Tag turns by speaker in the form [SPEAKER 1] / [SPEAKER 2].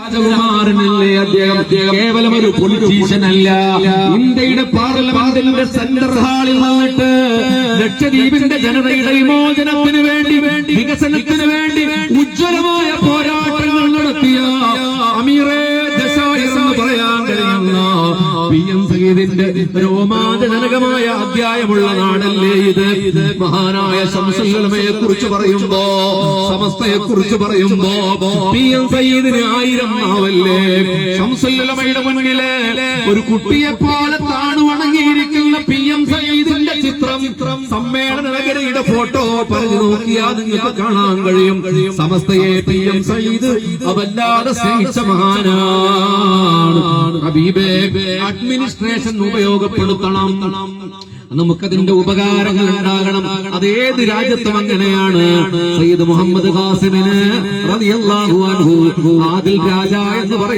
[SPEAKER 1] രാജകുമാരനല്ലേ അദ്ദേഹം കേവലം ഒരു പൊളിറ്റീഷ്യൻ അല്ല. ഇന്ത്യയുടെ പാർലമെന്റിന്റെ സെൻട്രൽ ഹാളിൽ വന്നിട്ട് ലക്ഷദ്വീപിന്റെ ജനതയുടെ വിമോചനത്തിന് വേണ്ടി, വികസനത്തിന് വേണ്ടി ഉജ്ജ്വലമായ പോരാട്ടങ്ങൾ നടത്തിയ അമീറെ ദേശായി എന്ന് പറയാൻ കഴിയുന്ന PM സയ്യിദിന്റെ രോമാഞ്ചജനകമായ അധ്യായമുള്ള നാടല്ലേ ഇത്. മഹാനായ ശംസുൽ ഉലമയെ കുറിച്ച് പറയുമ്പോ, സമസ്തയെ കുറിച്ച് പറയുമ്പോ PM സയ്യിദിന് 1000 നാവല്ലേ. ശംസുൽ ഉലമയുടെ മുന്നിലെ ഒരു കുട്ടിയെപ്പോലെ താണുവണങ്ങിയിരിക്കുന്ന PM സയ്യിദിന്റെ ചിത്രം, സമ്മേളന നഗരിയുടെ ഫോട്ടോ പറഞ്ഞു നോക്കിയാൽ നിങ്ങൾക്ക് കാണാൻ കഴിയും. സമസ്തയെ PM സയ്യിദ് അവല്ലാതെ സ്നേഹിച്ച മഹാനാണ്. ഹബീബേ, അഡ്മിനിസ്ട്രേഷൻ ഉപയോഗപ്പെടുത്തണം, നമുക്കതിന്റെ ഉപകാരങ്ങൾ ഉണ്ടാകണം. അതേത് രാജ്യത്തും അങ്ങനെയാണ്. സയ്യിദ് മുഹമ്മദ് ഖാസിമിന് റളിയല്ലാഹു അൻഹു ആദിൽ രാജ എന്ന് പറയും.